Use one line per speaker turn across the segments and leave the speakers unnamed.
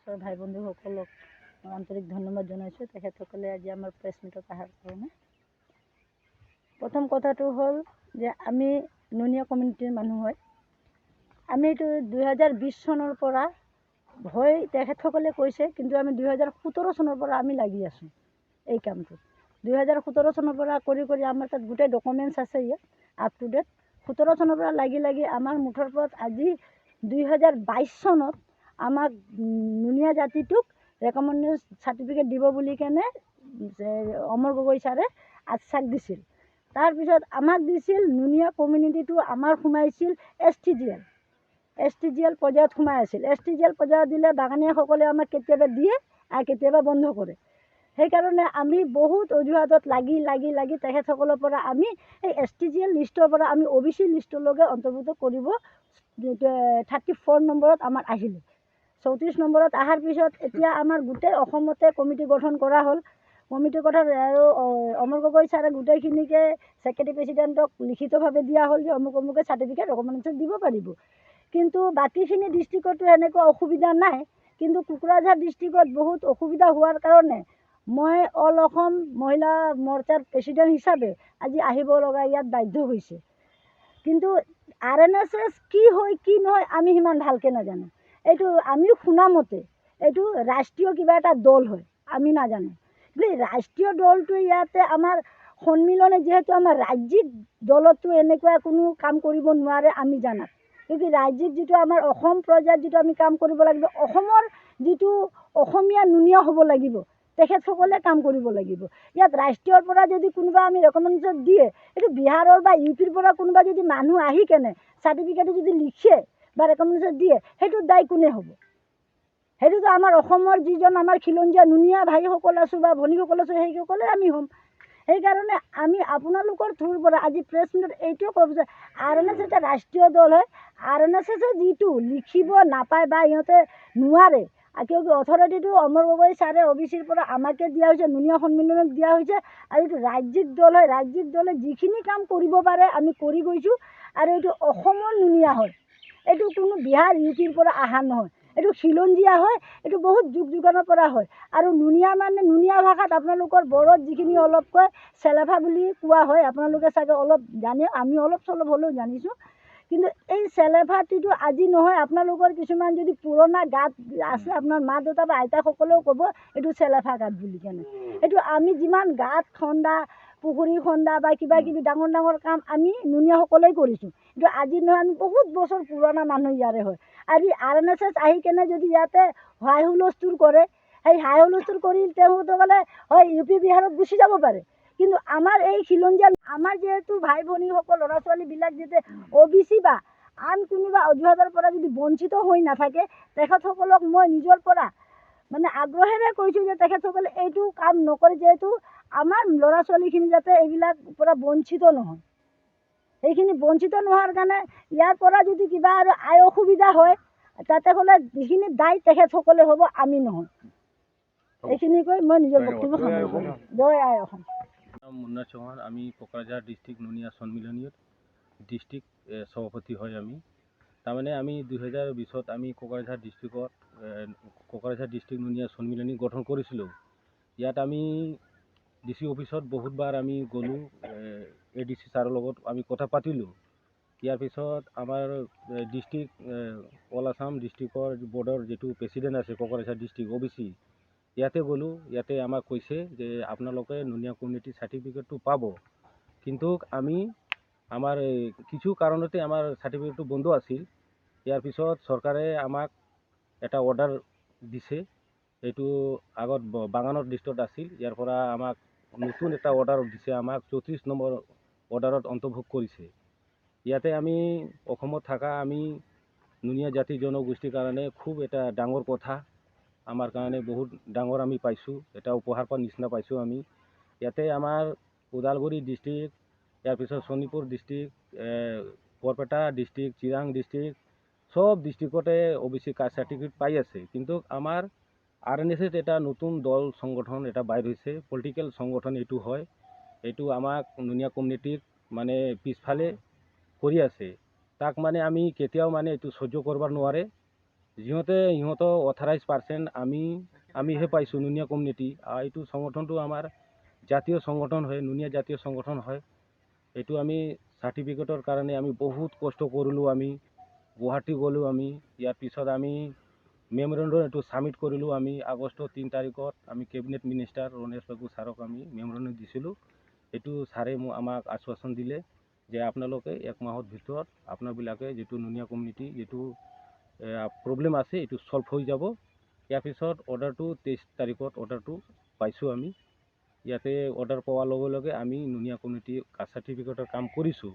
Doctor ভাই বন্ধুসকলক মই আন্তৰিক ধন্যবাদ জনাইছোঁ তেখেতসকলে আজি আমাৰ প্ৰেছ মিটত অহাৰ কাৰণে। প্ৰথম কথাটো হ'ল যে আমি নুনীয়া কমিউনিটিৰ মানুহ হয়। আমি এইটো 2020 চনৰ পৰা ভয় তেখেতসকলে কৈছে, কিন্তু আমি 2017 চনৰ পৰা আমি লাগি আছোঁ এই কামটো। 2017 চনৰ পৰা কৰি আমাৰ তাত গোটেই ডকুমেণ্টছ আছে ইয়াত আপ টু ডেট। 17 চনৰ পৰা লাগি আমাৰ মুঠৰ ওপৰত আজি 2022 চনত আমাক নুনীয়া জাতিটোক ৰেকমেণ্ডেড চাৰ্টিফিকেট দিব বুলি কেনে অমৰ গগৈ ছাৰে আশ্বাস দিছিল। তাৰপিছত আমাক দিছিল নুনীয়া কমিউনিটিটো আমাৰ সোমাইছিল STGL পৰ্যায়ত সোমাই আছিল। STGL পৰ্যায়ত দিলে বাগানীয়াসকলে আমাক কেতিয়াবা দিয়ে আৰু কেতিয়াবা বন্ধ কৰে। সেইকাৰণে আমি বহুত অজুহাতত লাগি তেখেতসকলৰ পৰা আমি এই STGL লিষ্টৰ পৰা আমি OBC লিষ্টলৈকে অন্তৰ্ভুক্ত কৰিব 34 নম্বৰত আমাৰ আহিলে। 34 নম্বৰত অহাৰ পিছত এতিয়া আমাৰ গোটেই অসমতে কমিটি গঠন কৰা হ'ল। কমিটি গঠন আৰু অমৰ গগৈ ছাৰে গোটেইখিনিকে ছেক্ৰেটাৰী প্ৰেছিডেণ্টক লিখিতভাৱে দিয়া হ'ল যে অমুকে চাৰ্টিফিকেট ৰেকমেণ্ডেশ্যন দিব পাৰিব। কিন্তু বাকীখিনি ডিষ্ট্ৰিক্টতো এনেকুৱা অসুবিধা নাই, কিন্তু কোকৰাঝাৰ ডিষ্ট্ৰিক্টত বহুত অসুবিধা হোৱাৰ কাৰণে মই অল অসম মহিলা মৰ্চাৰ প্ৰেছিডেণ্ট হিচাপে আজি আহিব লগা ইয়াত বাধ্য হৈছে। কিন্তু RNSS কি হয় কি নহয় আমি সিমান ভালকৈ নাজানো। এইটো আমি শুনামতে এইটো ৰাষ্ট্ৰীয় কিবা এটা দল হয়, আমি নাজানো। কিন্তু ৰাষ্ট্ৰীয় দলটোৱে ইয়াতে আমাৰ সন্মিলনে যিহেতু আমাৰ ৰাজ্যিক দলতো এনেকুৱা কোনো কাম কৰিব নোৱাৰে আমি জানাত। কিন্তু ৰাজ্যিক যিটো আমাৰ অসম পৰ্যায়ত যিটো আমি কাম কৰিব লাগিব, অসমৰ যিটো অসমীয়া নুনীয়া হ'ব লাগিব, তেখেতসকলে কাম কৰিব লাগিব। ইয়াত ৰাষ্ট্ৰীয়ৰ পৰা যদি কোনোবা আমি ৰেকমেণ্ডেশ্যন দিয়ে, এইটো বিহাৰৰ বা UPৰ পৰা কোনোবা যদি মানুহ আহি কেনে চাৰ্টিফিকেটটো যদি লিখে বা ৰেকমেণ্ডেশ্যন দিয়ে, সেইটোৰ দায় কোনে হ'ব? সেইটোতো আমাৰ অসমৰ যিজন আমাৰ খিলঞ্জীয়া নুনীয়া ভাইসকল আছোঁ বা ভনীসকল আছোঁ, সেইসকলে আমি হ'ম। সেইকাৰণে আমি আপোনালোকৰ থ্ৰুৰ পৰা আজি প্ৰেছ মিটত এইটোৱে ক'ব যে RNSS এটা ৰাষ্ট্ৰীয় দল হয়। RNSS যিটো লিখিব নাপায় বা সিহঁতে নোৱাৰে, কিয় অথৰিটিটো অমৰ গগৈ ছাৰে OBCৰ পৰা আমাকে দিয়া হৈছে, নুনীয়া সন্মিলনক দিয়া হৈছে। আৰু এইটো ৰাজ্যিক দল হয়, ৰাজ্যিক দলে যিখিনি কাম কৰিব পাৰে আমি কৰি গৈছোঁ। আৰু এইটো অসমৰ নুনীয়া হয়, এইটো কোনো বিহাৰ UPৰ পৰা অহা নহয়, এইটো খিলঞ্জীয়া হয়, এইটো বহুত যুগানৰ পৰা হয়। আৰু নুনীয়া মানে নুনীয়া ভাষাত আপোনালোকৰ বড়োত যিখিনি অলপ কয় চেলেভা বুলি কোৱা হয়, আপোনালোকে চাগে অলপ জানে, আমি অলপ চলপ হ'লেও জানিছোঁ। কিন্তু এই চেলেভাটিটো আজি নহয়, আপোনালোকৰ কিছুমান যদি পুৰণা গাত আছে, আপোনাৰ মা দেউতা বা আইতাসকলেও ক'ব এইটো চেলেভা গাত বুলি কেনে। এইটো আমি যিমান গাত খন্দা, পুখুৰী খন্দা বা কিবা কিবি ডাঙৰ কাম আমি নুনীয়াসকলেই কৰিছোঁ। কিন্তু আজি নহয়, আমি বহুত বছৰ পুৰণা মানুহ ইয়াৰে হয়। আজি RNSS আহি কেনে যদি ইয়াতে হাই হুলস্থুল কৰে, সেই হাই হুলস্থুল কৰি তেওঁলোকে হয় UP বিহাৰত গুচি যাব পাৰে। কিন্তু আমাৰ এই খিলঞ্জীয়া আমাৰ যিহেতু ভাই ভনীসকল ল'ৰা ছোৱালীবিলাক যেতিয়া OBC বা আন কোনোবা অজুহাতৰ পৰা যদি বঞ্চিত হৈ নাথাকে, তেখেতসকলক মই নিজৰ পৰা মানে আগ্ৰহেৰে কৈছোঁ যে তেখেতসকলে এইটো কাম নকৰে, যিহেতু আমাৰ ল'ৰা ছোৱালীখিনি যাতে এইবিলাক পৰা বঞ্চিত নহয়। সেইখিনি বঞ্চিত নোহোৱাৰ কাৰণে ইয়াৰ পৰা যদি কিবা আৰু অসুবিধা হয়, তাতে হ'লে যিখিনি দায়ী তেখেতসকলে হ'ব, আমি নহয়। এইখিনি কৈ মই নিজৰ বক্তব্য সামৰণি কৰিম। জয় আই অসম।
মুন্না চৌহান, আমি কোকৰাঝাৰ ডিষ্ট্ৰিক্ট নুনীয়া সন্মিলনীৰ ডিষ্ট্ৰিক্ট সভাপতি হয়। আমি তাৰমানে আমি 2020 আমি কোকৰাঝাৰ ডিষ্ট্ৰিক্ট নুনীয়া সন্মিলনী গঠন কৰিছিলোঁ। ইয়াত আমি DC অফিচত বহুতবাৰ আমি গ'লোঁ, ADC ছাৰৰ লগত আমি কথা পাতিলোঁ। ইয়াৰ পিছত আমাৰ ডিষ্ট্ৰিক্ট অল আছাম ডিষ্ট্ৰিক্টৰ বৰ্ডৰ যিটো প্ৰেছিডেণ্ট আছে কোকৰাঝাৰ ডিষ্ট্ৰিক্ট OBC, ইয়াতে গ'লোঁ। ইয়াতে আমাক কৈছে যে আপোনালোকে নুনীয়া কমিউনিটি চাৰ্টিফিকেটটো পাব, কিন্তু আমাৰ কিছু কাৰণতে আমাৰ চাৰ্টিফিকেটটো বন্ধ আছিল। ইয়াৰ পিছত চৰকাৰে আমাক এটা অৰ্ডাৰ দিছে, এইটো আগত বাগানৰ লিষ্টত আছিল, ইয়াৰ পৰা আমাক নতুন এটা অৰ্ডাৰ দিছে, আমাক 34 নম্বৰ অৰ্ডাৰত অন্তৰ্ভুক্ত কৰিছে। ইয়াতে আমি অসমত থকা আমি নুনীয়া জাতি জনগোষ্ঠীৰ কাৰণে খুব এটা ডাঙৰ কথা, আমাৰ কাৰণে বহুত ডাঙৰ আমি পাইছোঁ, এটা উপহাৰ পোৱাৰ নিচিনা পাইছোঁ আমি। ইয়াতে আমাৰ ওদালগুৰি ডিষ্ট্ৰিক্ট, ইয়াৰ পিছত Sonitpur district, Barpeta district, Chirang district, সব ডিষ্ট্ৰিক্টতে OBC কাষ্ট চাৰ্টিফিকেট পাই আছে। কিন্তু আমাৰ RNSS এটা নতুন দল সংগঠন এটা বাহিৰ হৈছে, পলিটিকেল সংগঠন এইটো হয়। এইটো আমাক নুনীয়া কমিউনিটিক মানে পিছফালে কৰি আছে। তাক মানে আমি কেতিয়াও মানে এইটো সহ্য কৰিব নোৱাৰে সিহঁতৰ অথৰাইজ পাৰ্চন আমিহে পাইছোঁ নুনিয়া কমিউনিটি। এইটো সংগঠনটো আমাৰ জাতীয় সংগঠন হয়, নুনিয়া জাতীয় সংগঠন হয়। এইটো আমি চাৰ্টিফিকেটৰ কাৰণে আমি বহুত কষ্ট কৰিলোঁ। আমি গুৱাহাটী গ'লোঁ। আমি ইয়াৰ পিছত আমি মেমৰেণ্ডম এইটো ছাবমিট কৰিলোঁ। আমি আগষ্টৰ 3 তাৰিখত আমি কেবিনেট মিনিষ্টাৰ ৰমেশ বাবু ছাৰক আমি মেমৰেণ্ডম দিছিলোঁ। এইটো ছাৰে আমাক আশ্বাসন দিলে যে আপোনালোকে 1 মাহৰ ভিতৰত আপোনাৰবিলাকে যিটো নুনিয়া কমিউনিটি যিটো প্ৰব্লেম আছে এইটো ছল্ভ হৈ যাব। ইয়াৰ পিছত অৰ্ডাৰটো 23 তাৰিখত অৰ্ডাৰটো পাইছোঁ আমি। ইয়াতে অৰ্ডাৰ পোৱাৰ লগে লগে আমি নুনিয়া কমিউনিটি কাষ্ট চাৰ্টিফিকেটৰ কাম কৰিছোঁ।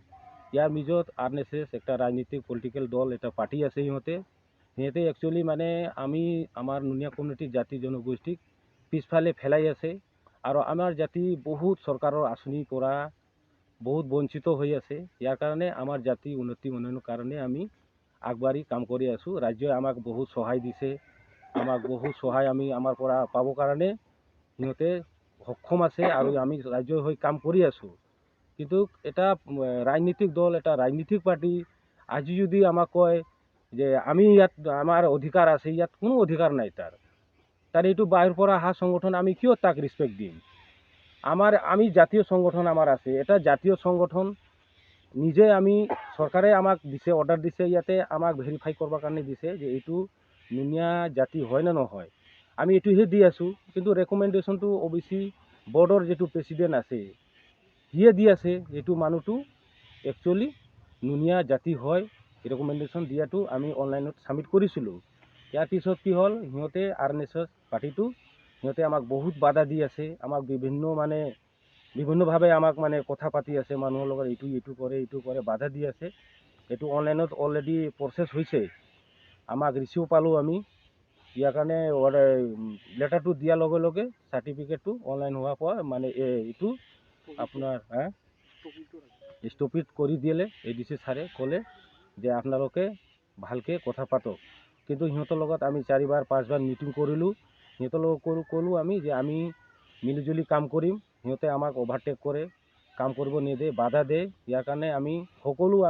ইয়াৰ মাজত RNSS একটা ৰাজনীতিক পলিটিকেল দল এটা পাৰ্টি আছে। সিহঁতে একচুৱেলি মানে আমাৰ নুনিয়া কমিউনিটিৰ জাতি জনগোষ্ঠীক পিছফালে ফেলাই আছে আৰু আমাৰ জাতি বহুত চৰকাৰৰ আঁচনিৰ পৰা বহুত বঞ্চিত হৈ আছে। ইয়াৰ কাৰণে আমাৰ জাতি উন্নতি উন্নয়নৰ কাৰণে আমি আগবাঢ়ি কাম কৰি আছোঁ। ৰাজ্যই আমাক বহুত সহায় দিছে। আমাক বহুত সহায় আমাৰ পৰা পাবৰ কাৰণে সিহঁতে সক্ষম আছে আৰু আমি ৰাজ্যৰ হৈ কাম কৰি আছোঁ। কিন্তু এটা ৰাজনীতিক দল, এটা ৰাজনীতিক পাৰ্টি আজি যদি আমাক কয় যে আমি ইয়াত আমাৰ অধিকাৰ আছে, ইয়াত কোনো অধিকাৰ নাই তাৰ এইটো বাহিৰৰ পৰা অহা সংগঠন আমি কিয় তাক ৰেসপেক্ট দিম? আমি জাতীয় সংগঠন আমাৰ আছে। এটা জাতীয় সংগঠন নিজে আমি চৰকাৰে আমাক দিছে, অৰ্ডাৰ দিছে, ইয়াতে আমাক ভেৰিফাই কৰিবৰ কাৰণে দিছে যে এইটো নুনিয়া জাতি হয় নে নহয়। আমি এইটোহে দি আছোঁ। কিন্তু ৰেকমেণ্ডেশ্যনটো OBC বৰ্ডৰ যিটো প্ৰেচিডেণ্ট আছে সিয়ে দি আছে এইটো মানুহটো একচুৱেলি নুনিয়া জাতি হয়। ৰেকমেণ্ডেশ্যন দিয়াটো আমি অনলাইনত ছাবমিট কৰিছিলোঁ। ইয়াৰ পিছত কি হ'ল, সিহঁতে RNSS পাৰ্টিটো সিহঁতে আমাক বহুত বাধা দি আছে। আমাক বিভিন্নভাৱে আমাক কথা পাতি আছে, মানুহৰ লগত এইটো কৰে বাধা দি আছে। এইটো অনলাইনত অলৰেডি প্ৰচেছ হৈছে। আমাক ৰিচিভ পালোঁ আমি। ইয়াৰ কাৰণে লেটাৰটো দিয়াৰ লগে লগে চাৰ্টিফিকেটটো অনলাইন হোৱাৰ পৰা এইটো আপোনাৰ ষ্টপিট কৰি দিলে। ADC ছাৰে ক'লে যে আপোনালোকে ভালকৈ কথা পাতক। কিন্তু সিহঁতৰ লগত আমি 4বাৰ 5বাৰ মিটিং কৰিলোঁ। সিহঁতৰ লগত ক'লোঁ আমি যে আমি মিলিজুলি কাম কৰিম। সিহঁতে আমাক অভাৰটেক কৰে, কাম কৰিব নিদিয়ে, বাধা দিয়ে। ইয়াৰ কাৰণে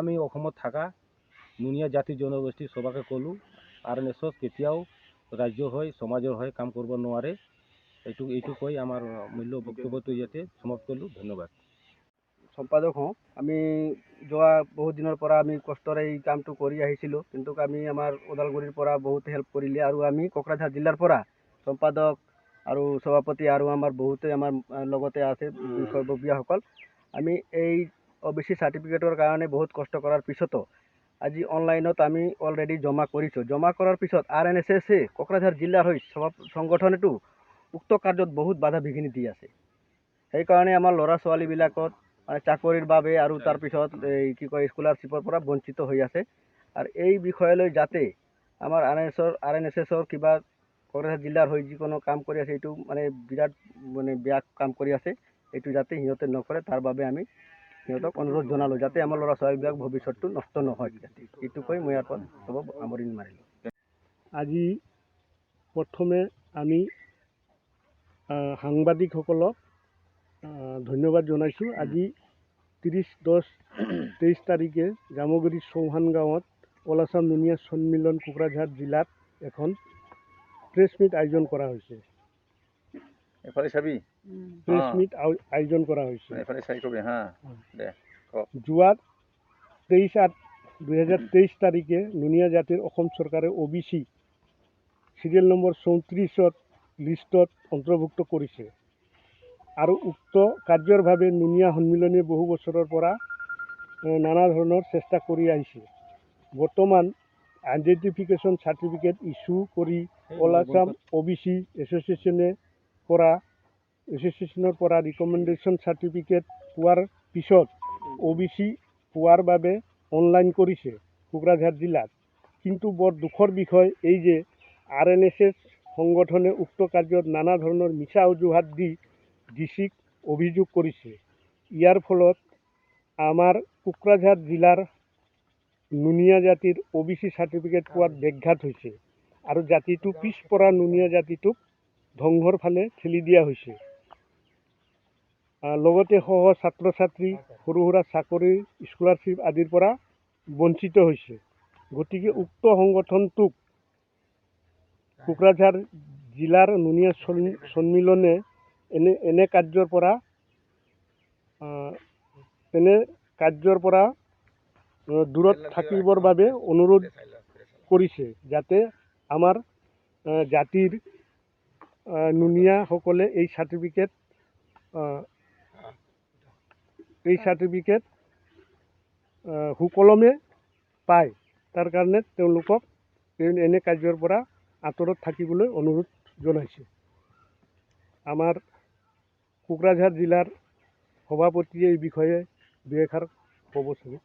আমি অসমত থকা নুনিয়া জাতি জনগোষ্ঠী সবাকে ক'লোঁ RNSS কেতিয়াও ৰাজ্য হয়, সমাজৰ হয় কাম কৰিব নোৱাৰে। এইটো কৈ আমাৰ মূল্য বক্তব্যটো ইয়াতে সমাপ্ত কৰিলোঁ। ধন্যবাদ।
সম্পাদক হওঁ। আমি যোৱা বহুত দিনৰ পৰা আমি কষ্টৰে এই কামটো কৰি আহিছিলোঁ। কিন্তু আমি আমাৰ ওদালগুৰিৰ পৰা বহুত হেল্প কৰিলে আৰু আমি কোকৰাঝাৰ জিলাৰ পৰা সম্পাদক আৰু সভাপতি আৰু আমাৰ বহুতে আমাৰ লগতে আছে বিষয়ববীয়াসকল। আমি এই OBC চাৰ্টিফিকেটৰ কাৰণে বহুত কষ্ট কৰাৰ পিছতো আজি অনলাইনত আমি অলৰেডি জমা কৰিছোঁ। জমা কৰাৰ পিছত RNSS কোকৰাঝাৰ জিলাৰ হৈ সংগঠনটো উক্ত কাৰ্যত বহুত বাধা বিঘিনি দি আছে। সেইকাৰণে আমাৰ ল'ৰা ছোৱালীবিলাকত চাকৰিৰ বাবে আৰু তাৰপিছত স্কলাৰশ্বিপৰ পৰা বঞ্চিত হৈ আছে। আৰু এই বিষয়লৈ যাতে আমাৰ RNSSৰ কিবা কোকৰাঝাৰ জিলাৰ হৈ যিকোনো কাম কৰি আছে এইটো বিৰাট বেয়া কাম কৰি আছে। এইটো যাতে সিহঁতে নকৰে তাৰ বাবে আমি সিহঁতক অনুৰোধ জনালোঁ যাতে আমাৰ ল'ৰা ছোৱালীবিলাক ভৱিষ্যতটো নষ্ট নহয়। এইটো কৈ মই ইয়াৰ পৰা সামৰণি মাৰিলোঁ।
আজি প্ৰথমে আমি সাংবাদিকসকলক ধন্যবাদ জনাইছোঁ। আজি 30-10-23 তাৰিখে জামুগুৰি চৌহান গাঁৱত অল আছাম নুনিয়া সন্মিলন কোকৰাঝাৰ জিলাত এখন প্ৰেছ মিট আয়োজন কৰা হৈছে। প্ৰেছ মিট আয়োজন কৰা হৈছে। যোৱা 23/8/2023 তাৰিখে নুনিয়া জাতিৰ অসম চৰকাৰে OBC চিৰিয়েল নম্বৰ 34ত লিষ্টত অন্তৰ্ভুক্ত কৰিছে আৰু উক্ত কাৰ্যৰ বাবে নুনিয়া সন্মিলনে বহু বছৰৰ পৰা নানা ধৰণৰ চেষ্টা কৰি আহিছে। বৰ্তমান আইডেণ্টিফিকেশ্যন চাৰ্টিফিকেট ইছ্যু কৰি অল আছাম OBC এছ'চিয়েশ্যনৰ পৰা ৰিকমেণ্ডেশ্যন চাৰ্টিফিকেট পোৱাৰ পিছত OBC পোৱাৰ বাবে অনলাইন কৰিছে কোকৰাঝাৰ জিলাত। কিন্তু বৰ দুখৰ বিষয় এই যে RNSS সংগঠনে উক্ত কাৰ্যত নানা ধৰণৰ মিছা অজুহাত দি DCক অভিযোগ কৰিছে। ইয়াৰ ফলত আমাৰ কোকৰাঝাৰ জিলাৰ নুনিয়া জাতিৰ OBC চাৰ্টিফিকেট পোৱাত ব্যাঘাত হৈছে আৰু জাতিটো পিছপৰা নুনিয়া জাতিটোক ধ্বংসৰ ফালে ঠেলি দিয়া হৈছে। লগতে ছাত্ৰ ছাত্ৰী সৰু সুৰা চাকৰি স্কলাৰশ্বিপ আদিৰ পৰা বঞ্চিত হৈছে। গতিকে উক্ত সংগঠনটোক কোকৰাঝাৰ জিলাৰ নুনিয়া সন্মিলনে এনে কাৰ্যৰ পৰা দূৰত থাকিবৰ বাবে অনুৰোধ কৰিছে, যাতে আমাৰ জাতিৰ নুনিয়াসকলে এই চাৰ্টিফিকেট সুকলমে পায়। তাৰ কাৰণে তেওঁলোকক এনে কাৰ্যৰ পৰা আঁতৰত থাকিবলৈ অনুৰোধ জনাইছে। আমাৰ কোকৰাঝাৰ জিলাৰ সভাপতিয়ে এই বিষয়ে দুই এষাৰ ক'ব চাগে।